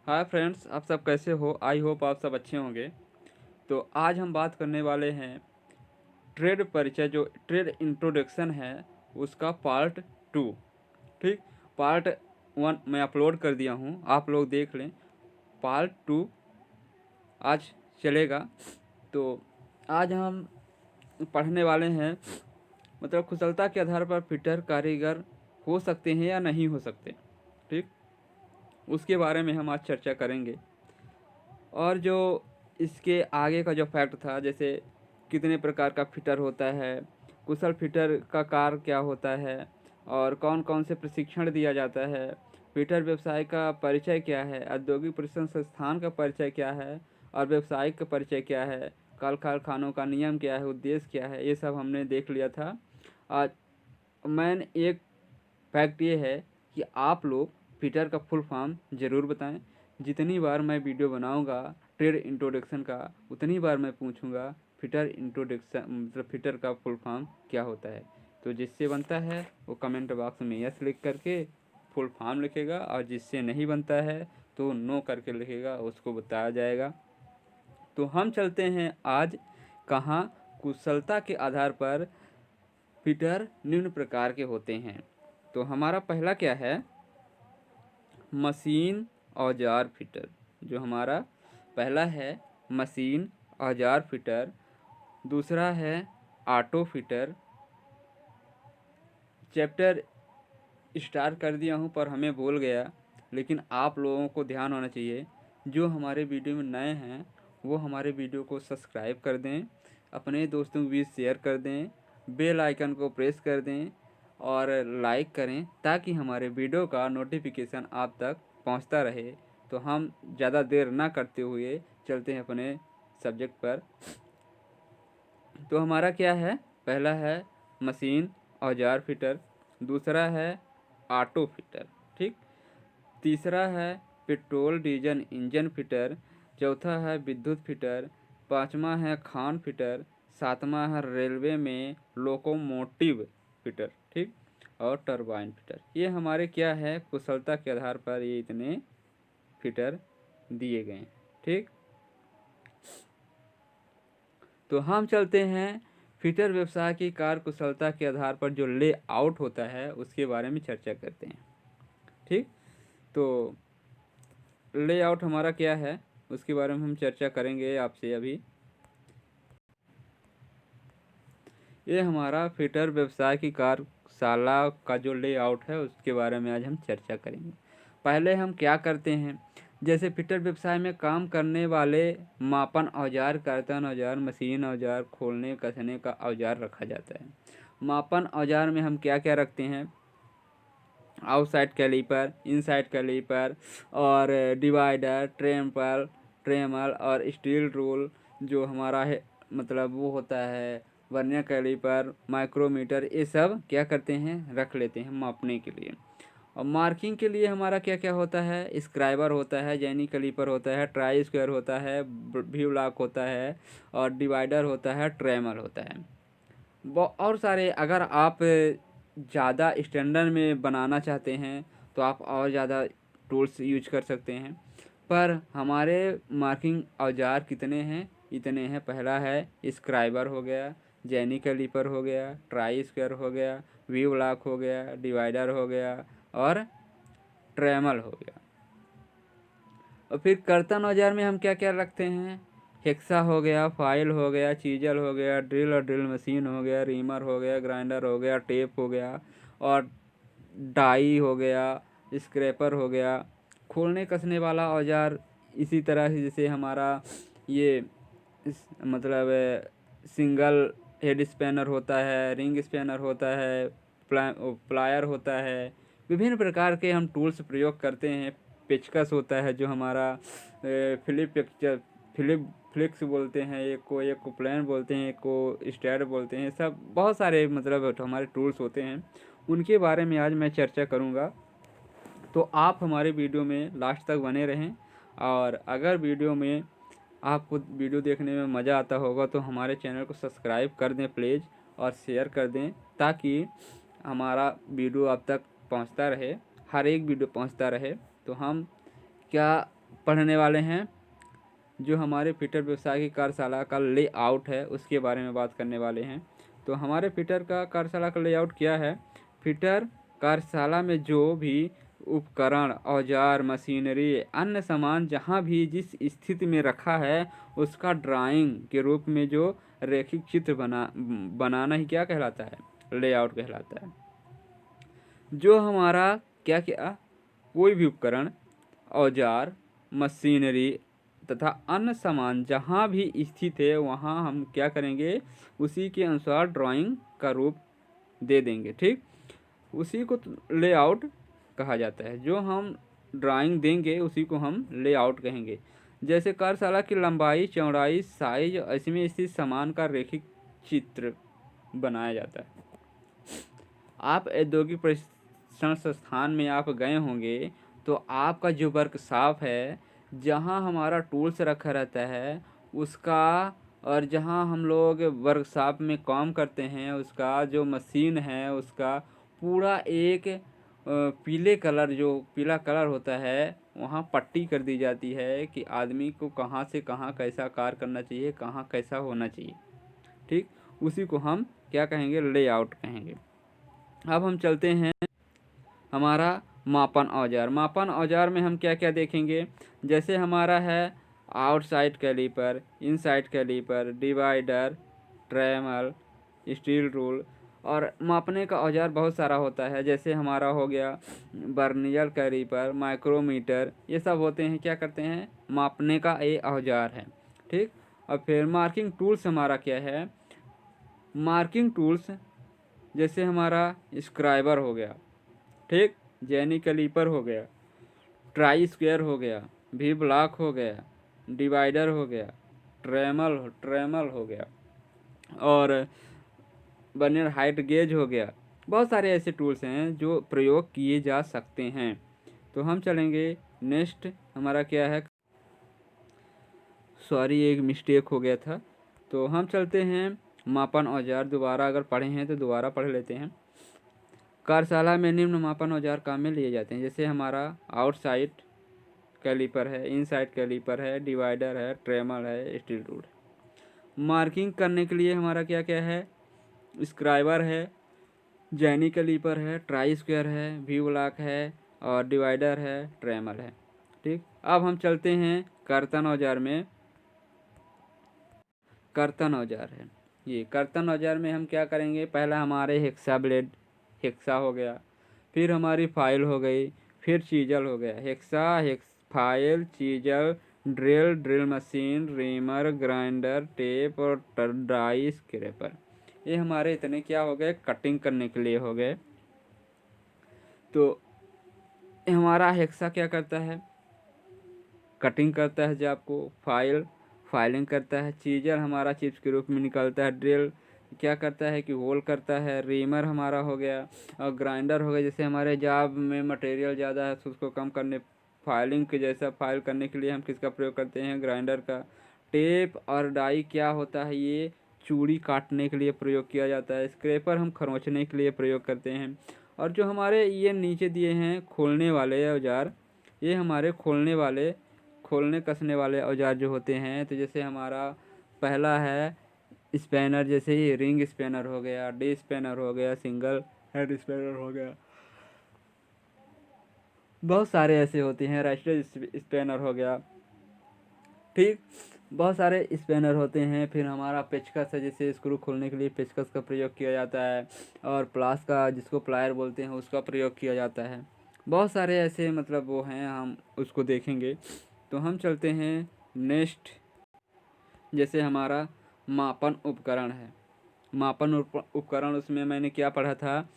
Hi friends, आप सब कैसे हो? आई होप आप सब अच्छे होंगे। तो आज हम बात करने वाले हैं ट्रेड परिचय, जो ट्रेड इंट्रोडक्शन है उसका पार्ट 2। ठीक, पार्ट 1 मैं अपलोड कर दिया हूँ, आप लोग देख लें। पार्ट 2 आज चलेगा। तो आज हम पढ़ने वाले हैं मतलब कुशलता के आधार पर फिटर कारीगर हो सकते हैं या नहीं हो सकते। ठीक, उसके बारे में हम आज चर्चा करेंगे। और जो इसके आगे का जो फैक्ट था, जैसे कितने प्रकार का फिटर होता है, कुशल फिटर का कार्य क्या होता है, और कौन कौन से प्रशिक्षण दिया जाता है, फिटर व्यवसाय का परिचय क्या है, औद्योगिक प्रशिक्षण संस्थान का परिचय क्या है, और व्यवसायिक का परिचय क्या है, कल कारखानों का नियम क्या है, उद्देश्य क्या है, ये सब हमने देख लिया था। आज मैन एक फैक्ट ये है कि आप लोग फिटर का फुल फॉर्म ज़रूर बताएं। जितनी बार मैं वीडियो बनाऊंगा ट्रेड इंट्रोडक्शन का, उतनी बार मैं पूछूंगा फिटर इंट्रोडक्शन मतलब फिटर का फुल फॉर्म क्या होता है। तो जिससे बनता है वो कमेंट बॉक्स में यस लिख करके फुल फॉर्म लिखेगा, और जिससे नहीं बनता है तो नो करके लिखेगा, उसको बताया जाएगा। तो हम चलते हैं आज कहाँ। कुशलता के आधार पर फिटर निम्न प्रकार के होते हैं। तो हमारा पहला क्या है? मशीन औजार फिटर। जो हमारा पहला है मशीन औजार फिटर। दूसरा है ऑटो फिटर। चैप्टर स्टार्ट कर दिया हूँ पर हमें भूल गया, लेकिन आप लोगों को ध्यान होना चाहिए। जो हमारे वीडियो में नए हैं वो हमारे वीडियो को सब्सक्राइब कर दें, अपने दोस्तों के बीच शेयर कर दें, बेल आइकन को प्रेस कर दें और लाइक करें, ताकि हमारे वीडियो का नोटिफिकेशन आप तक पहुंचता रहे। तो हम ज़्यादा देर ना करते हुए चलते हैं अपने सब्जेक्ट पर। तो हमारा क्या है? पहला है मशीन औजार फिटर। दूसरा है ऑटो फिटर। ठीक, तीसरा है पेट्रोल डीजल इंजन फिटर। चौथा है विद्युत फिटर। पांचवा है खान फिटर। सातवां है रेलवे में लोकोमोटिव फिटर। ठीक, और टरबाइन फिटर। ये हमारे क्या है, कुशलता के आधार पर ये इतने फिटर दिए गए हैं। ठीक, तो हम चलते हैं फिटर व्यवसाय की कार्य कुशलता के आधार पर जो लेआउट होता है उसके बारे में चर्चा करते हैं। ठीक, तो लेआउट हमारा क्या है उसके बारे में हम चर्चा करेंगे आपसे अभी। ये हमारा फिटर व्यवसाय की कार्यशाला का जो लेआउट है उसके बारे में आज हम चर्चा करेंगे। पहले हम क्या करते हैं, जैसे फिटर व्यवसाय में काम करने वाले मापन औजार, कर्तन औजार, मशीन औजार, खोलने कसने का औजार रखा जाता है। मापन औजार में हम क्या क्या रखते हैं? आउटसाइड कैलीपर, इनसाइड कैलीपर, और डिवाइडर, ट्रेमल और स्टील रूल। जो हमारा है मतलब वो होता है वर्नियर कैलीपर, माइक्रोमीटर, ये सब क्या करते हैं, रख लेते हैं मापने के लिए। और मार्किंग के लिए हमारा क्या क्या होता है? स्क्राइबर होता है, जेनी कैलीपर होता है, ट्राई स्क्वायर होता है, व्यू लॉक होता है, और डिवाइडर होता है, ट्रेमल होता है। और सारे, अगर आप ज़्यादा स्टैंडर्ड में बनाना चाहते हैं तो आप और ज़्यादा टूल्स यूज कर सकते हैं। पर हमारे मार्किंग औजार कितने हैं? इतने हैं। पहला है स्क्राइबर हो गया, जेनी कैलीपर हो गया, ट्राई स्क्वायर हो गया, व्यू लॉक हो गया, डिवाइडर हो गया, और ट्रेमल हो गया। और फिर कर्तन औजार में हम क्या क्या रखते हैं? हेक्सा हो गया, फाइल हो गया, चीजल हो गया, ड्रिल और ड्रिल मशीन हो गया, रीमर हो गया, ग्राइंडर हो गया, टेप हो गया, और डाई हो गया, स्क्रैपर हो गया। खोलने कसने वाला औजार इसी तरह से, जैसे हमारा ये मतलब सिंगल हेड स्पैनर होता है, रिंग स्पैनर होता है, प्लायर होता है। विभिन्न प्रकार के हम टूल्स प्रयोग करते हैं। पेचकस होता है जो हमारा फिलिप फिलिप फ्लिक्स बोलते हैं, एक को प्लान बोलते हैं, एक को स्टैड बोलते हैं। सब बहुत सारे मतलब हमारे टूल्स होते हैं, उनके बारे में आज मैं चर्चा करूँगा। तो आप हमारे वीडियो में लास्ट तक बने रहें। और अगर वीडियो में आपको वीडियो देखने में मज़ा आता होगा तो हमारे चैनल को सब्सक्राइब कर दें प्लीज़, और शेयर कर दें, ताकि हमारा वीडियो आप तक पहुंचता रहे, हर एक वीडियो पहुंचता रहे। तो हम क्या पढ़ने वाले हैं जो हमारे फिटर व्यवसाय की कार्यशाला का लेआउट है उसके बारे में बात करने वाले हैं। तो हमारे फिटर का कार्यशाला का लेआउट क्या है? फिटर कार्यशाला में जो भी उपकरण, औजार, मशीनरी, अन्य सामान जहाँ भी जिस स्थिति में रखा है उसका ड्राइंग के रूप में जो रेखिक चित्र बनाना ही क्या कहलाता है? लेआउट कहलाता है। जो हमारा क्या क्या कोई भी उपकरण, औजार, मशीनरी तथा अन्य सामान जहाँ भी स्थित है वहाँ हम क्या करेंगे? उसी के अनुसार ड्राइंग का रूप दे देंगे। ठीक, उसी को लेआउट कहा जाता है। जो हम ड्राइंग देंगे उसी को हम लेआउट कहेंगे। जैसे कार्यशाला की लंबाई, चौड़ाई, साइज, इसमें स्थित सामान का रेखिक चित्र बनाया जाता है। आप औद्योगिक प्रशिक्षण संस्थान में आप गए होंगे तो आपका जो वर्कशॉप है, जहाँ हमारा टूल्स रखा रहता है उसका, और जहाँ हम लोग वर्कशॉप में काम करते हैं उसका जो मशीन है उसका पूरा एक पीले कलर, जो पीला कलर होता है वहाँ पट्टी कर दी जाती है कि आदमी को कहाँ से कहाँ कैसा कार्य करना चाहिए, कहाँ कैसा होना चाहिए। ठीक, उसी को हम क्या कहेंगे? लेआउट कहेंगे। अब हम चलते हैं हमारा मापन औजार। मापन औजार में हम क्या क्या देखेंगे? जैसे हमारा है outside caliper, inside caliper, divider, trammel, steel rule. और मापने का औजार बहुत सारा होता है। जैसे हमारा हो गया बर्नियर कैलीपर, माइक्रोमीटर, ये सब होते हैं क्या करते हैं? मापने का ये औजार है। ठीक, और फिर मार्किंग टूल्स हमारा क्या है? मार्किंग टूल्स जैसे हमारा स्क्राइबर हो गया, ठीक, जेनी कैलीपर हो गया, ट्राई स्क्वायर हो गया, वी ब्लॉक हो गया, डिवाइडर हो गया, ट्रेमल हो गया, और बर्नियर हाइट गेज हो गया। बहुत सारे ऐसे टूल्स हैं जो प्रयोग किए जा सकते हैं। तो हम चलेंगे नेक्स्ट, हमारा क्या है? सॉरी, एक मिस्टेक हो गया था। तो हम चलते हैं मापन औजार। दोबारा अगर पढ़े हैं तो दोबारा पढ़ लेते हैं। कार्यशाला में निम्न मापन औजार काम में लिए जाते हैं। जैसे हमारा आउटसाइड कैलीपर है, इनसाइड कैलीपर है, डिवाइडर है, ट्रेमल है, स्टील रूल है। मार्किंग करने के लिए हमारा क्या क्या है? स्क्राइबर है, जेनी कैलीपर है, ट्राई स्क्वायर है, वी ब्लॉक है, और डिवाइडर है, ट्रेमल है। ठीक, अब हम चलते हैं कर्तन औजार में। कर्तन औजार है ये। कर्तन औजार में हम क्या करेंगे? पहला हमारे हेक्सा ब्लेड, हेक्सा हो गया, फिर हमारी फाइल हो गई, फिर चीजल हो गया। File, chisel, drill machine, reamer, grinder, tape और डाई स्क्रैपर। ये हमारे इतने क्या हो गए? कटिंग करने के लिए हो गए। तो हमारा हेक्सा क्या करता है? कटिंग करता है। जब आपको फाइलिंग करता है। चीजर हमारा चिप्स के रूप में निकलता है। ड्रिल क्या करता है कि होल करता है। रीमर हमारा हो गया, और ग्राइंडर हो गया जैसे हमारे जॉब में मटेरियल ज़्यादा है तो उसको कम करने, फाइलिंग के जैसा फाइल करने के लिए हम किसका प्रयोग करते हैं? ग्राइंडर का। टेप और डाई क्या होता है? ये चूड़ी काटने के लिए प्रयोग किया जाता है। स्क्रैपर हम खरोंचने के लिए प्रयोग करते हैं। और जो हमारे ये नीचे दिए हैं खोलने वाले औजार, ये हमारे खोलने कसने वाले औजार जो होते हैं। तो जैसे हमारा पहला है स्पैनर, जैसे ही रिंग स्पैनर हो गया, डी स्पैनर हो गया, सिंगल हेड स्पैनर हो गया, बहुत सारे ऐसे होते हैं। रास्टर स्पैनर हो गया। ठीक, बहुत सारे स्पैनर होते हैं। फिर हमारा पेचकस है, जैसे स्क्रू खोलने के लिए पेचकस का प्रयोग किया जाता है। और प्लास का, जिसको प्लायर बोलते हैं, उसका प्रयोग किया जाता है। बहुत सारे ऐसे मतलब वो हैं, हम उसको देखेंगे। तो हम चलते हैं नेक्स्ट। जैसे हमारा मापन उपकरण है। मापन उपकरण, उसमें मैंने क्या पढ़ा था?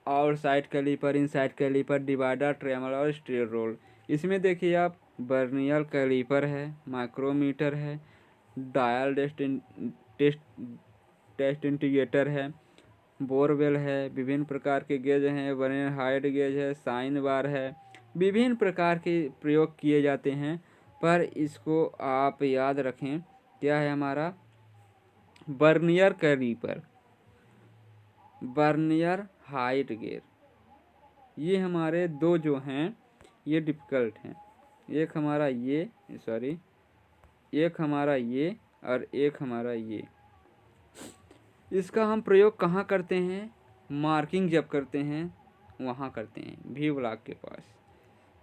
Outside caliper, inside caliper, divider, trammel और स्टील रोल। इसमें देखिए आप, बर्नियर कैलीपर है, माइक्रोमीटर है, डायल टेस्ट इंटीग्रेटर है, बोरवेल है, विभिन्न प्रकार के गेज हैं, वर्नियर हाइट गेज है, साइन बार है। विभिन्न प्रकार के प्रयोग किए जाते हैं। पर इसको आप याद रखें, क्या है हमारा? Vernier caliper, vernier height gauge, ये हमारे दो जो हैं ये डिफ़िकल्ट हैं। एक हमारा ये, सॉरी, एक हमारा ये और एक हमारा ये। इसका हम प्रयोग कहाँ करते हैं? मार्किंग जब करते हैं वहाँ करते हैं, वी ब्लॉक के पास।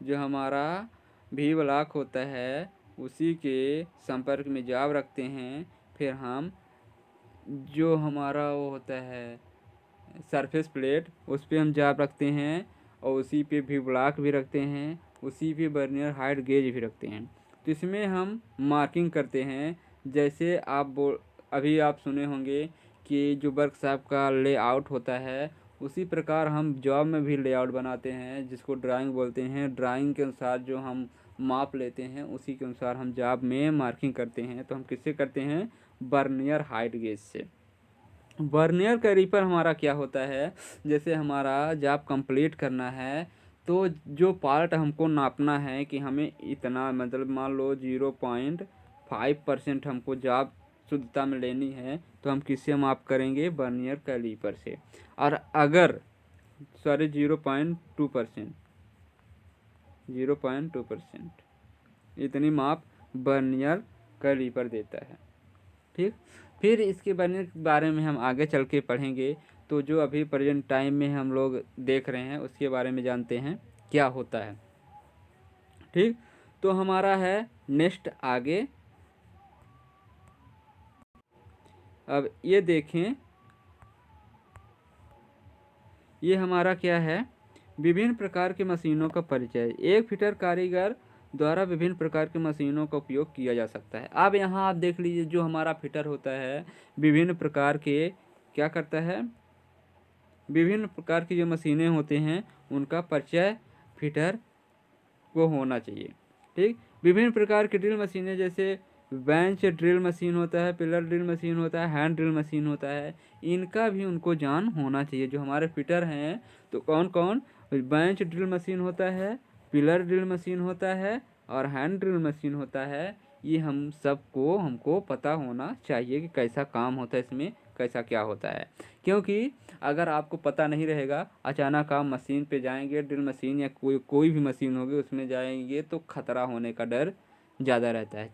जो हमारा वी ब्लॉक होता है उसी के संपर्क में जाब रखते हैं। फिर हम जो हमारा वो होता है सरफेस प्लेट, उस पर हम जाब रखते हैं और उसी पे वी ब्लॉक भी रखते हैं, उसी पे वर्नियर हाइट गेज भी रखते हैं। तो इसमें हम मार्किंग करते हैं। जैसे अभी आप सुने होंगे कि जो वर्कशॉप का लेआउट होता है, उसी प्रकार हम जॉब में भी लेआउट बनाते हैं, जिसको ड्राइंग बोलते हैं। ड्राइंग के अनुसार जो हम माप लेते हैं उसी के अनुसार हम जॉब में मार्किंग करते हैं। तो हम किससे करते हैं? वर्नियर हाइट गेज से। वर्नियर कैलिपर हमारा क्या होता है? जैसे हमारा जॉब कंप्लीट करना है तो जो पार्ट हमको नापना है कि हमें इतना, मतलब मान लो 0.5% हमको जॉब शुद्धता में लेनी है, तो हम किससे माप करेंगे? वर्नियर कैलिपर से। और अगर सॉरी 0.2%, 0.2% इतनी माप वर्नियर कैलिपर देता है। ठीक। फिर इसके बारे में हम आगे चल के पढ़ेंगे। तो जो अभी प्रेजेंट टाइम में हम लोग देख रहे हैं उसके बारे में जानते हैं क्या होता है। ठीक। तो हमारा है नेक्स्ट आगे। अब ये देखें, ये हमारा क्या है? विभिन्न प्रकार की मशीनों का परिचय। एक फिटर कारीगर द्वारा विभिन्न प्रकार की मशीनों का उपयोग किया जा सकता है। अब यहाँ आप देख लीजिए, जो हमारा फिटर होता है विभिन्न प्रकार के क्या करता है? विभिन्न प्रकार की जो मशीनें होते हैं उनका परिचय फिटर को होना चाहिए। ठीक। विभिन्न प्रकार की ड्रिल मशीनें, जैसे बेंच ड्रिल मशीन होता है, पिलर ड्रिल मशीन होता है, हैंड ड्रिल मशीन होता है, इनका भी उनको ज्ञान होना चाहिए। जो हमारे फिटर हैं तो कौन कौन? बेंच ड्रिल मशीन होता है, पिलर ड्रिल मशीन होता है और हैंड ड्रिल मशीन होता है। ये हम सबको हमको पता होना चाहिए कि कैसा काम होता है इसमें, कैसा क्या होता है। क्योंकि अगर आपको पता नहीं रहेगा, अचानक आप मशीन पे जाएंगे, ड्रिल मशीन या कोई भी मशीन होगी उसमें जाएंगे, तो खतरा होने का डर ज़्यादा रहता है,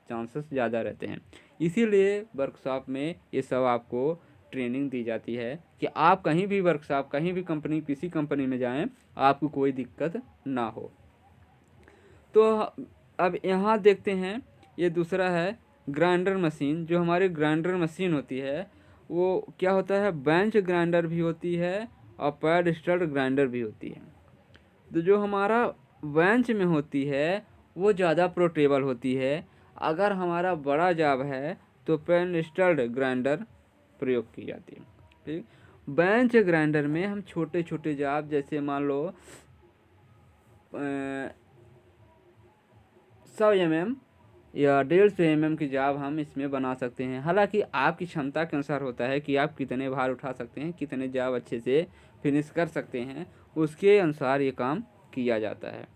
चांसेस ज़्यादा रहते हैं। इसीलिए वर्कशॉप में ये सब आपको ट्रेनिंग दी जाती है कि आप कहीं भी वर्कशॉप, कहीं भी कंपनी, किसी कंपनी में जाएं, आपको कोई दिक्कत ना हो। तो अब यहाँ देखते हैं, ये दूसरा है ग्राइंडर मशीन। जो हमारी ग्राइंडर मशीन होती है वो क्या होता है? बेंच ग्राइंडर भी होती है और पैडस्टल ग्राइंडर भी होती है। तो जो हमारा बेंच में होती है वो ज़्यादा पोर्टेबल होती है। अगर हमारा बड़ा जॉब है तो पैडस्टल ग्राइंडर प्रयोग की जाती है। ठीक। बेंच ग्राइंडर में हम छोटे छोटे जॉब, जैसे मान लो 100 mm या 150 mm की जॉब हम इसमें बना सकते हैं। हालांकि आपकी क्षमता के अनुसार होता है कि आप कितने भार उठा सकते हैं, कितने जॉब अच्छे से फिनिश कर सकते हैं, उसके अनुसार ये काम किया जाता है।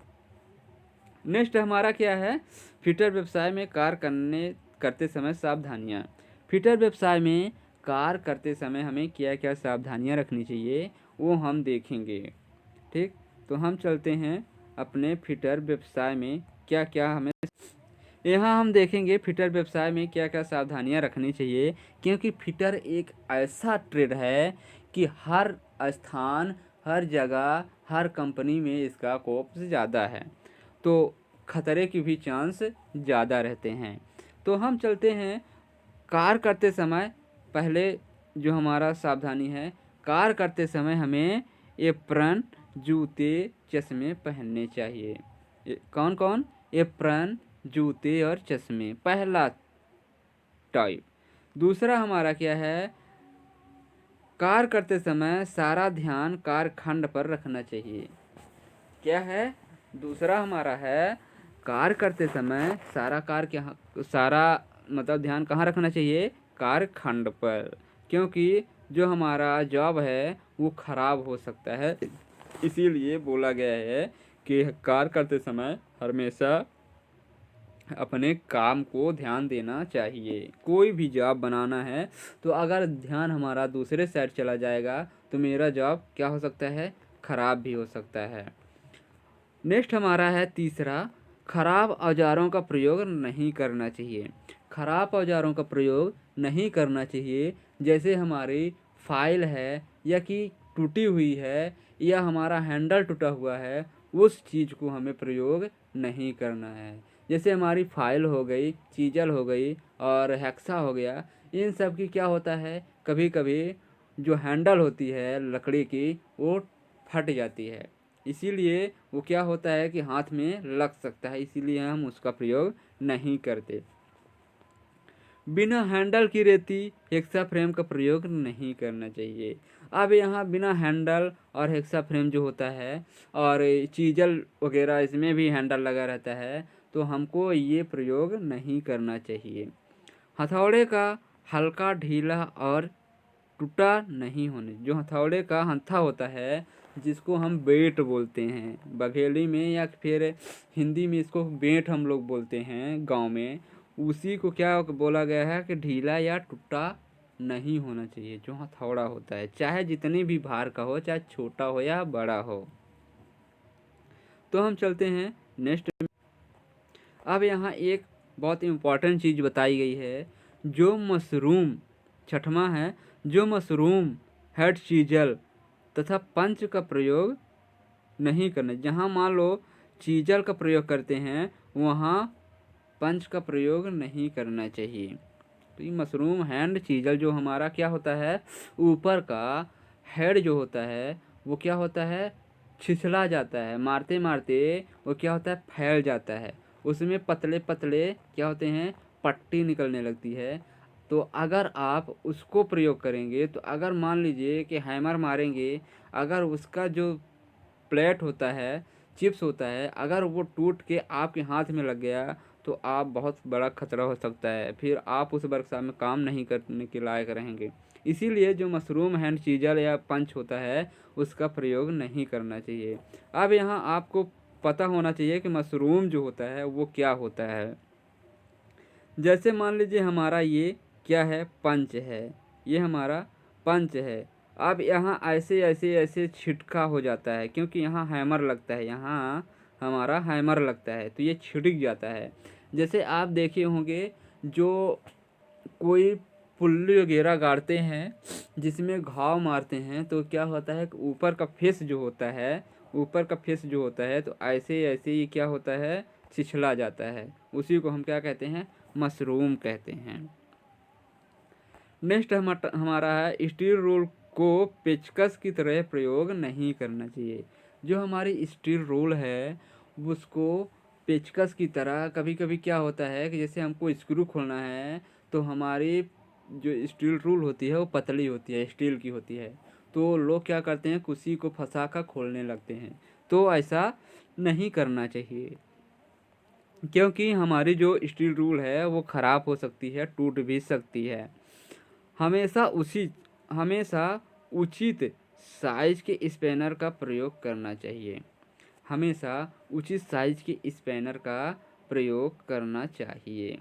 नेक्स्ट हमारा क्या है? फिटर व्यवसाय में कार्य करते समय सावधानियाँ। फिटर व्यवसाय में कार्य करते समय हमें क्या क्या सावधानियाँ रखनी चाहिए वो हम देखेंगे। ठीक। तो हम चलते हैं अपने फिटर व्यवसाय में क्या क्या हमें, यहाँ हम देखेंगे फिटर व्यवसाय में क्या क्या सावधानियाँ रखनी चाहिए। क्योंकि फिटर एक ऐसा ट्रेड है कि हर स्थान, हर जगह, हर कंपनी में इसका स्कोप ज़्यादा है, तो खतरे की भी चांस ज़्यादा रहते हैं। तो हम चलते हैं कार्य करते समय। पहले जो हमारा सावधानी है, कार्य करते समय हमें एप्रन, जूते, चश्मे पहनने चाहिए। कौन कौन? एप्रन, जूते और चश्मे, पहला टाइप। दूसरा हमारा क्या है? कार्य करते समय सारा ध्यान कार्यखंड पर रखना चाहिए। क्या है? दूसरा हमारा है कार्य करते समय सारा मतलब ध्यान कहाँ रखना चाहिए? कार्यखंड पर। क्योंकि जो हमारा जॉब है वो खराब हो सकता है, इसीलिए बोला गया है कि कार्य करते समय हमेशा अपने काम को ध्यान देना चाहिए। कोई भी जॉब बनाना है तो अगर ध्यान हमारा दूसरे साइड चला जाएगा तो मेरा जॉब क्या हो सकता है? खराब भी हो सकता है। नेक्स्ट हमारा है तीसरा, खराब औजारों का प्रयोग नहीं करना चाहिए। खराब औजारों का प्रयोग नहीं करना चाहिए। जैसे हमारी फाइल है या कि टूटी हुई है या हमारा हैंडल टूटा हुआ है, उस चीज़ को हमें प्रयोग नहीं करना है। जैसे हमारी फाइल हो गई, चीजल हो गई और हेक्सा हो गया, इन सब की क्या होता है, कभी कभी जो हैंडल होती है लकड़ी की वो फट जाती है। इसीलिए वो क्या होता है कि हाथ में लग सकता है, इसीलिए हम उसका प्रयोग नहीं करते। बिना हैंडल की रेती हेक्सा फ्रेम का प्रयोग नहीं करना चाहिए। अब यहाँ बिना हैंडल और हेक्सा फ्रेम जो होता है और चीजल वगैरह इसमें भी हैंडल लगा रहता है, तो हमको ये प्रयोग नहीं करना चाहिए। हथौड़े का हल्का, ढीला और टूटा नहीं होने, जो हथौड़े का हत्था होता है जिसको हम बेट बोलते हैं बघेली में, या फिर हिंदी में इसको बेंट हम लोग बोलते हैं गांव में, उसी को क्या बोला गया है कि ढीला या टूटा नहीं होना चाहिए जो हथौड़ा होता है, चाहे जितनी भी भार का हो, चाहे छोटा हो या बड़ा हो। तो हम चलते हैं नेक्स्ट। अब यहाँ एक बहुत इम्पॉर्टेंट चीज़ बताई गई है, जो मशरूम, छठवां है, जो मशरूम, हेड चीजल तथा पंच का प्रयोग नहीं करना। जहाँ मान लो चीजल का प्रयोग करते हैं, वहाँ पंच का प्रयोग नहीं करना चाहिए। तो ये मशरूम, हैंड, चीजल जो हमारा क्या होता है, ऊपर का हेड जो होता है वो क्या होता है, छिछला जाता है, मारते मारते वो क्या होता है, फैल जाता है, उसमें पतले पतले क्या होते हैं, पट्टी निकलने लगती है। तो अगर आप उसको प्रयोग करेंगे, तो अगर मान लीजिए कि हैमर मारेंगे, अगर उसका जो प्लेट होता है, चिप्स होता है, अगर वो टूट के आपके हाथ में लग गया, तो आप बहुत बड़ा खतरा हो सकता है, फिर आप उस वर्कशॉप में काम नहीं करने के लायक रहेंगे। इसीलिए जो मशरूम, हैंड चीजल या पंच होता है उसका प्रयोग नहीं करना चाहिए। अब यहाँ आपको पता होना चाहिए कि मशरूम जो होता है वो क्या होता है। जैसे मान लीजिए हमारा ये क्या है, पंच है, ये हमारा पंच है। अब यहाँ ऐसे ऐसे ऐसे छिटका हो जाता है, क्योंकि यहाँ हैमर लगता है, यहाँ हमारा हैमर लगता है, तो ये छिटक जाता है। जैसे आप देखे होंगे जो कोई पुल्ली वगैरह गाड़ते हैं जिसमें घाव मारते हैं, तो क्या होता है कि ऊपर का फेस जो होता है, ऊपर का फेस जो होता है, तो ऐसे ऐसे ही क्या होता है, छिछला जाता है। उसी को हम क्या कहते हैं, मशरूम कहते हैं। नेक्स्ट हमारा है, स्टील रोल को पेचकस की तरह प्रयोग नहीं करना चाहिए। जो हमारी स्टील रोल है उसको पेचकस की तरह, कभी कभी क्या होता है कि जैसे हमको स्क्रू खोलना है, तो हमारी जो स्टील रूल होती है वो पतली होती है, स्टील की होती है, तो लोग क्या करते हैं, कुर्सी को फंसा कर खोलने लगते हैं। तो ऐसा नहीं करना चाहिए, क्योंकि हमारी जो स्टील रूल है वो ख़राब हो सकती है, टूट भी सकती है। हमेशा हमेशा उचित साइज के स्पैनर का प्रयोग करना चाहिए। हमेशा उचित साइज के स्पैनर का प्रयोग करना चाहिए।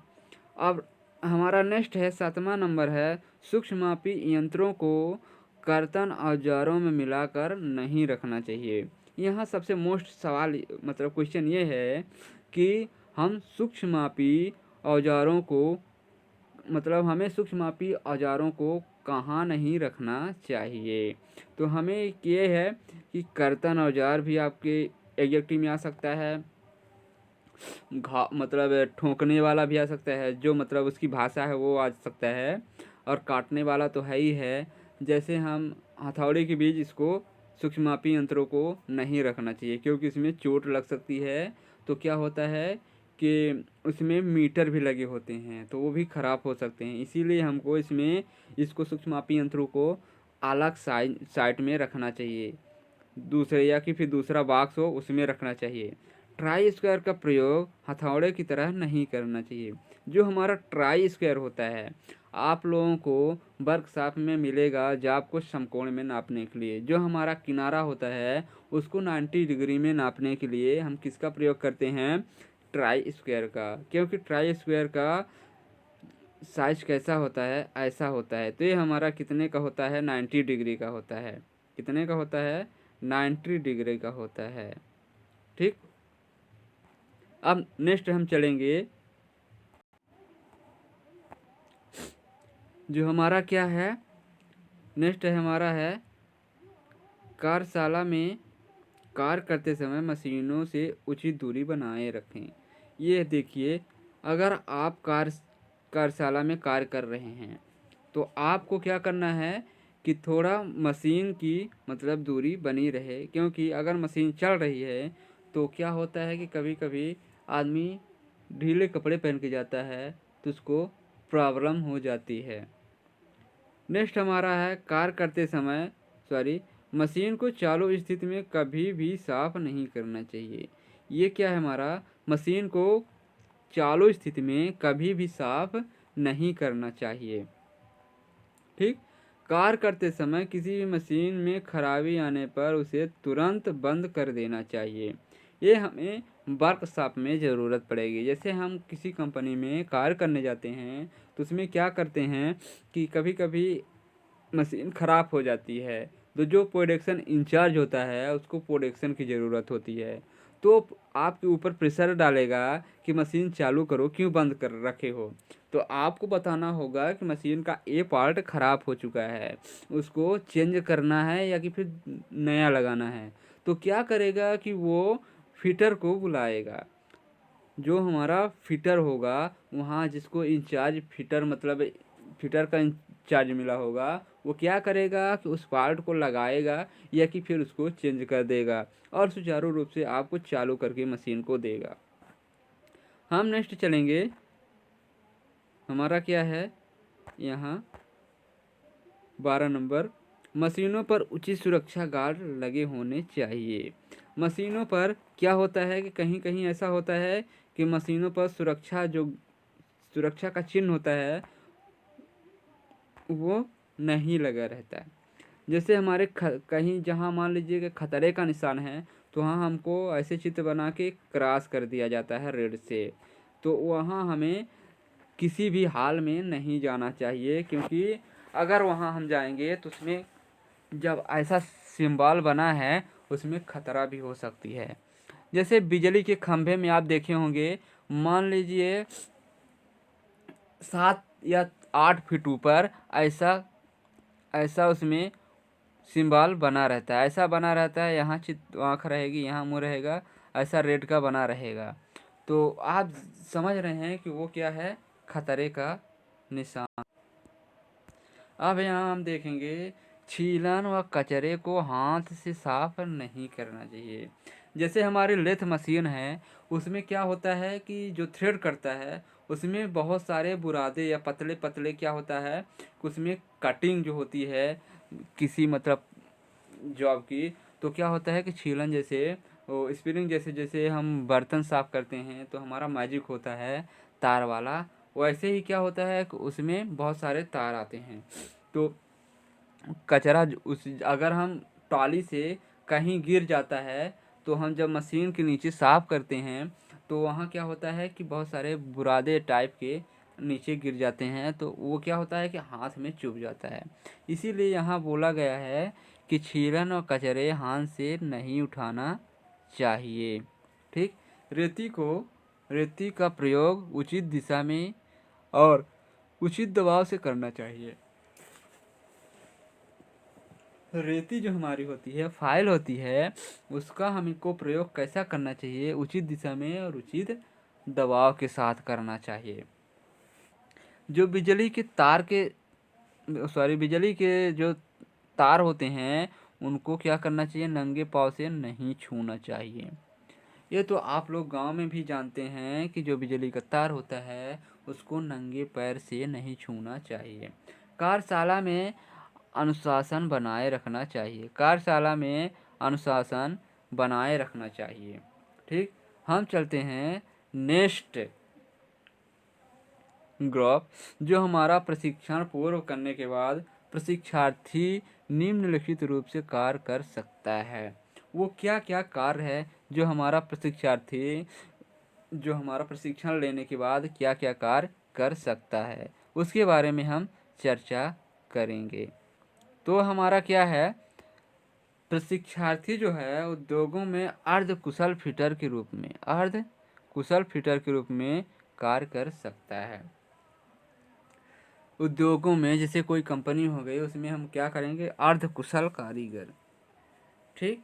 अब हमारा नेक्स्ट है, 7वां नंबर है, सूक्ष्ममापी यंत्रों को कर्तन औजारों में मिलाकर नहीं रखना चाहिए। यहाँ सबसे मोस्ट सवाल मतलब क्वेश्चन ये है कि हम सूक्ष्ममापी औजारों को, मतलब हमें सूक्ष्ममापी औजारों को कहाँ नहीं रखना चाहिए। तो हमें ये है कि कर्तन औजार भी आपके एग्जेक्टिव में आ सकता है, घा मतलब ठोकने वाला भी आ सकता है, जो मतलब उसकी भाषा है वो आ सकता है, और काटने वाला तो है ही है। जैसे हम हथौड़े के बीच इसको सूक्ष्ममापी यंत्रों को नहीं रखना चाहिए, क्योंकि इसमें चोट लग सकती है। तो क्या होता है कि उसमें मीटर भी लगे होते हैं, तो वो भी ख़राब हो सकते हैं। इसीलिए हमको इसको सूक्ष्ममापी यंत्रों को अलग साइड में रखना चाहिए, दूसरे या कि फिर दूसरा बॉक्स हो उसमें रखना चाहिए। ट्राई स्क्वायर का प्रयोग हथौड़े की तरह नहीं करना चाहिए। जो हमारा ट्राई स्क्वायर होता है, आप लोगों को वर्कशॉप में मिलेगा जॉब को समकोण में नापने के लिए। जो हमारा किनारा होता है उसको 90 डिग्री में नापने के लिए हम किसका प्रयोग करते हैं, ट्राई स्क्वायर का। क्योंकि ट्राई स्क्वायर का साइज कैसा होता है, ऐसा होता है। तो ये हमारा कितने का होता है, 90 डिग्री का होता है। कितने का होता है, 90 डिग्री का होता है। ठीक। अब नेक्स्ट हम चलेंगे, जो हमारा क्या है, नेक्स्ट है हमारा है कार्यशाला में कार्य करते समय मशीनों से उचित दूरी बनाए रखें। ये देखिए, अगर आप कार्यशाला में कार्य कर रहे हैं तो आपको क्या करना है कि थोड़ा मशीन की मतलब दूरी बनी रहे, क्योंकि अगर मशीन चल रही है तो क्या होता है कि कभी कभी आदमी ढीले कपड़े पहन के जाता है तो उसको प्रॉब्लम हो जाती है। नेक्स्ट हमारा है कार्य करते समय मशीन को चालू स्थिति में कभी भी साफ नहीं करना चाहिए। ये क्या है हमारा, मशीन को चालू स्थिति में कभी भी साफ नहीं करना चाहिए। ठीक, कार्य करते समय किसी भी मशीन में खराबी आने पर उसे तुरंत बंद कर देना चाहिए। ये हमें वर्कशॉप में ज़रूरत पड़ेगी। जैसे हम किसी कंपनी में कार्य करने जाते हैं तो उसमें क्या करते हैं कि कभी कभी मशीन ख़राब हो जाती है, तो जो प्रोडक्शन इंचार्ज होता है उसको प्रोडक्शन की ज़रूरत होती है, तो आपके ऊपर प्रेशर डालेगा कि मशीन चालू करो, क्यों बंद कर रखे हो। तो आपको बताना होगा कि मशीन का ये पार्ट ख़राब हो चुका है, उसको चेंज करना है या कि फिर नया लगाना है। तो क्या करेगा कि वो फिटर को बुलाएगा, जो हमारा फिटर होगा वहाँ, जिसको इंचार्ज फिटर मतलब फिटर का इंचार्ज मिला होगा, वो क्या करेगा कि उस पार्ट को लगाएगा या कि फिर उसको चेंज कर देगा और सुचारू रूप से आपको चालू करके मशीन को देगा। हम नेक्स्ट चलेंगे, हमारा क्या है यहाँ 12 नंबर, मशीनों पर उचित सुरक्षा गार्ड लगे होने चाहिए। मशीनों पर क्या होता है कि कहीं कहीं ऐसा होता है कि मशीनों पर सुरक्षा का चिन्ह होता है वो नहीं लगा रहता है। जैसे हमारे कहीं जहाँ मान लीजिए कि खतरे का निशान है तो वहाँ हमको ऐसे चित्र बना के क्रॉस कर दिया जाता है रेड से, तो वहाँ हमें किसी भी हाल में नहीं जाना चाहिए, क्योंकि अगर वहाँ हम जाएंगे तो उसमें जब ऐसा सिंबल बना है उसमें खतरा भी हो सकती है। जैसे बिजली के खंभे में आप देखे होंगे, मान लीजिए 7 या 8 फीट ऊपर ऐसा ऐसा उसमें सिंबल बना रहता है, ऐसा बना रहता है, यहाँ चित आँख रहेगी, यहाँ मुँह रहेगा, ऐसा रेड का बना रहेगा। तो आप समझ रहे हैं कि वो क्या है, खतरे का निशान। अब यहाँ हम देखेंगे, छीलन व कचरे को हाथ से साफ नहीं करना चाहिए। जैसे हमारी लेथ मशीन है उसमें क्या होता है कि जो थ्रेड करता है उसमें बहुत सारे बुरादे या पतले पतले क्या होता है कि उसमें कटिंग जो होती है किसी मतलब जॉब की, तो क्या होता है कि छीलन जैसे वो स्पिनिंग जैसे जैसे हम बर्तन साफ करते हैं तो हमारा मैजिक होता है तार वाला, वैसे ही क्या होता है कि उसमें बहुत सारे तार आते हैं। तो कचरा उस अगर हम ट्रॉली से कहीं गिर जाता है तो हम जब मशीन के नीचे साफ करते हैं तो वहाँ क्या होता है कि बहुत सारे बुरादे टाइप के नीचे गिर जाते हैं, तो वो क्या होता है कि हाथ में चुभ जाता है। इसीलिए यहाँ बोला गया है कि छीलन और कचरे हाथ से नहीं उठाना चाहिए। ठीक, रेती का प्रयोग उचित दिशा में और उचित दबाव से करना चाहिए। रेती जो हमारी होती है फाइल होती है उसका हमको प्रयोग कैसा करना चाहिए, उचित दिशा में और उचित दबाव के साथ करना चाहिए। जो बिजली के जो तार होते हैं उनको क्या करना चाहिए, नंगे पाँव से नहीं छूना चाहिए। ये तो आप लोग गांव में भी जानते हैं कि जो बिजली का तार होता है उसको नंगे पैर से नहीं छूना चाहिए। कार्यशाला में अनुशासन बनाए रखना चाहिए। कार्यशाला में अनुशासन बनाए रखना चाहिए। ठीक, हम चलते हैं नेक्स्ट ग्रुप, जो हमारा प्रशिक्षण पूर्व करने के बाद प्रशिक्षार्थी निम्नलिखित रूप से कार्य कर सकता है। वो क्या क्या कार्य है जो हमारा प्रशिक्षण लेने के बाद क्या क्या कार्य कर सकता है, उसके बारे में हम चर्चा करेंगे। तो हमारा क्या है, प्रशिक्षार्थी जो है उद्योगों में अर्ध कुशल फिटर के रूप में कुशल फिटर के रूप में कार्य कर सकता है। उद्योगों में जैसे कोई कंपनी हो गई, उसमें हम क्या करेंगे, अर्ध कुशल कारीगर। ठीक,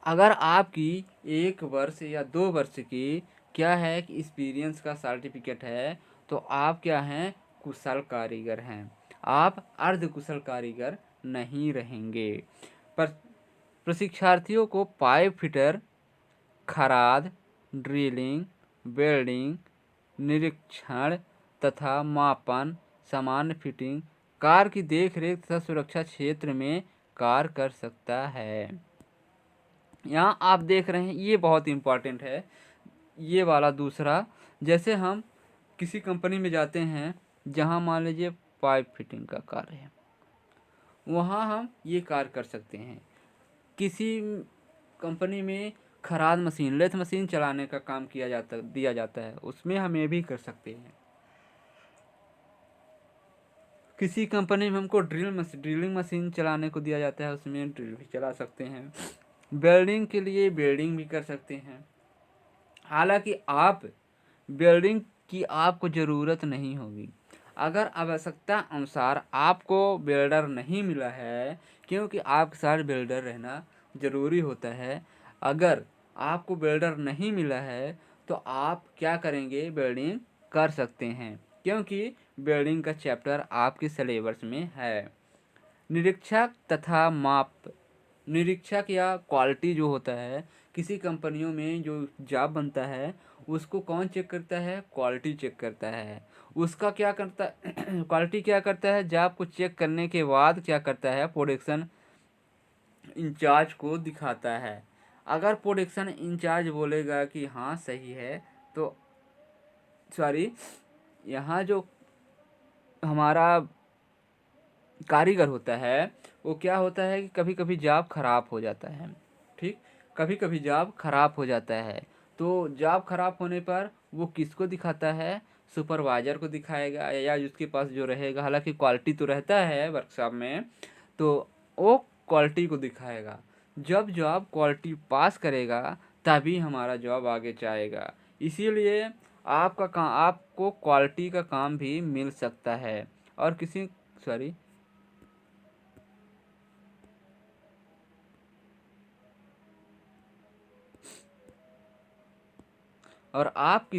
अगर आपकी 1 वर्ष या 2 वर्ष की क्या है कि एक्सपीरियंस का सर्टिफिकेट है, तो आप क्या हैं, कुशल कारीगर हैं, आप अर्ध कुशल कारीगर नहीं रहेंगे। पर प्रशिक्षार्थियों को पाइप फिटर, खराद, ड्रिलिंग, वेल्डिंग, निरीक्षण तथा मापन, सामान्य फिटिंग, कार की देखरेख तथा सुरक्षा क्षेत्र में कार्य कर सकता है। यहाँ आप देख रहे हैं, ये बहुत इम्पोर्टेंट है, ये वाला दूसरा। जैसे हम किसी कंपनी में जाते हैं जहाँ मान लीजिए पाइप फिटिंग का कार्य है, वहाँ हम ये कार्य कर सकते हैं। किसी कंपनी में खराद मशीन, लेथ मशीन चलाने का काम दिया जाता है, उसमें हम ये भी कर सकते हैं। किसी कंपनी में हमको ड्रिलिंग मशीन चलाने को दिया जाता है, उसमें ड्रिल भी चला सकते हैं। वेल्डिंग के लिए वेल्डिंग भी कर सकते हैं। हालांकि आप वेल्डिंग की आपको ज़रूरत नहीं होगी। अगर आवश्यकता अनुसार आपको वेल्डर नहीं मिला है, क्योंकि आपके साथ वेल्डर रहना ज़रूरी होता है, अगर आपको वेल्डर नहीं मिला है तो आप क्या करेंगे, वेल्डिंग कर सकते हैं, क्योंकि वेल्डिंग का चैप्टर आपके सिलेबस में है। निरीक्षक तथा माप, निरीक्षक या क्वालिटी जो होता है, किसी कंपनियों में जो जॉब बनता है उसको कौन चेक करता है, क्वालिटी चेक करता है। उसका क्या करता क्वालिटी क्या करता है, जॉब को चेक करने के बाद क्या करता है, प्रोडक्शन इंचार्ज को दिखाता है। अगर प्रोडक्शन इंचार्ज बोलेगा कि हाँ सही है, तो सॉरी, यहाँ जो हमारा कारीगर होता है वो क्या होता है कि कभी कभी जॉब खराब हो जाता है। ठीक, कभी कभी जॉब खराब हो जाता है, तो जॉब खराब होने पर वो किसको दिखाता है, सुपरवाइजर को दिखाएगा या उसके पास जो रहेगा। हालांकि क्वालिटी तो रहता है वर्कशॉप में, तो वो क्वालिटी को दिखाएगा। जब जॉब क्वालिटी पास करेगा तभी हमारा जॉब आगे जाएगा। इसीलिए आपको क्वालिटी का काम भी मिल सकता है। और किसी सॉरी और आप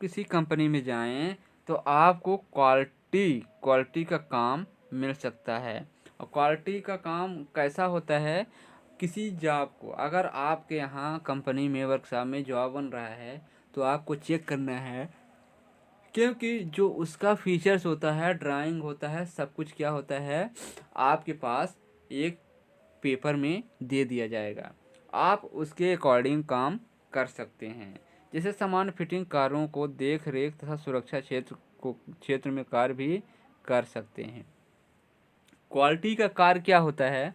किसी कंपनी में जाएं तो आपको क्वालिटी का काम मिल सकता है। और क्वालिटी का काम कैसा होता है, किसी जॉब को अगर आपके यहाँ कंपनी में वर्कशॉप में जॉब बन रहा है तो आपको चेक करना है, क्योंकि जो उसका फीचर्स होता है, ड्राइंग होता है, सब कुछ क्या होता है, आपके पास एक पेपर में दे दिया जाएगा। आप उसके अकॉर्डिंग काम कर सकते हैं। जैसे सामान्य फिटिंग कारों को देख रेख तथा सुरक्षा क्षेत्र में कार्य भी कर सकते हैं। क्वालिटी का कार्य क्या होता है,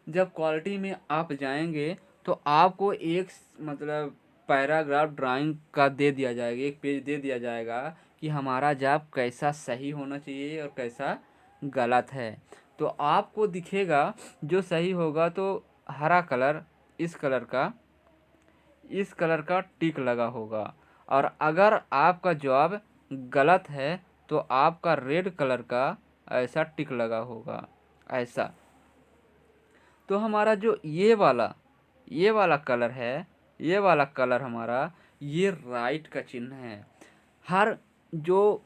जब क्वालिटी में आप जाएंगे तो आपको एक मतलब पैराग्राफ ड्राइंग का दे दिया जाएगा, एक पेज दे दिया जाएगा कि हमारा जॉब कैसा सही होना चाहिए और कैसा गलत है। तो आपको दिखेगा जो सही होगा तो हरा कलर, इस कलर का टिक लगा होगा, और अगर आपका जॉब गलत है तो आपका रेड कलर का ऐसा टिक लगा होगा, ऐसा। तो हमारा जो ये वाला कलर है, ये वाला कलर हमारा, ये राइट का चिन्ह है। हर जो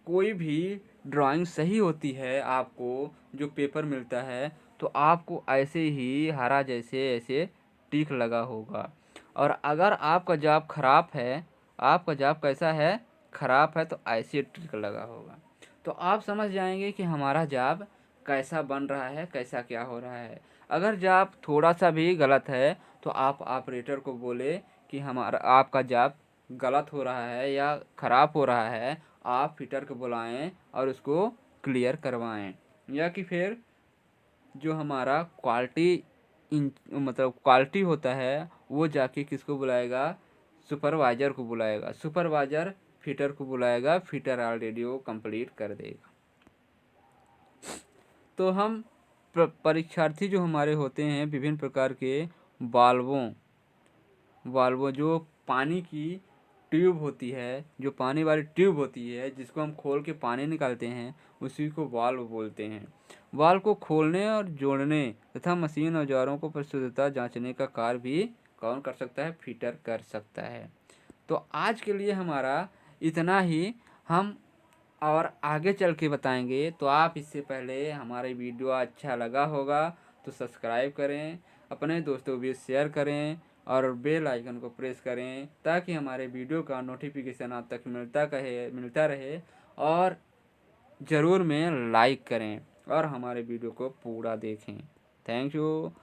कोई भी ड्राइंग सही होती है, आपको जो पेपर मिलता है तो आपको ऐसे ही हरा जैसे ऐसे टिक लगा होगा। और अगर आपका जॉब खराब है, आपका जॉब कैसा है, खराब है, तो ऐसे टिक लगा होगा। तो आप समझ जाएंगे कि हमारा जॉब कैसा बन रहा है, कैसा क्या हो रहा है। अगर जॉब थोड़ा सा भी गलत है तो आप ऑपरेटर को बोले कि हमारा आपका जॉब गलत हो रहा है या ख़राब हो रहा है, आप फिटर को बुलाएं और उसको क्लियर करवाएं। या कि फिर जो हमारा मतलब क्वालिटी होता है वो जाके किसको बुलाएगा, सुपरवाइज़र को बुलाएगा, सुपरवाइज़र फिटर को बुलाएगा, फिटर ऑलरेडी वो कंप्लीट कर देगा। तो हम परीक्षार्थी जो हमारे होते हैं विभिन्न प्रकार के वाल्वों वाल्व जो पानी की ट्यूब होती है, जो पानी वाली ट्यूब होती है जिसको हम खोल के पानी निकालते हैं, उसी को वाल्व बोलते हैं। वाल्व को खोलने और जोड़ने तथा मशीन औजारों को परिशुद्धता जांचने का कार्य भी कौन कर सकता है? फिटर कर सकता है। तो आज के लिए हमारा इतना ही। हम और आगे चल के बताएंगे। तो आप इससे पहले हमारे वीडियो अच्छा लगा होगा तो सब्सक्राइब करें, अपने दोस्तों को भी शेयर करें और बेल आइकन को प्रेस करें ताकि हमारे वीडियो का नोटिफिकेशन आप तक मिलता रहे। और ज़रूर में लाइक करें और हमारे वीडियो को पूरा देखें। Thank you.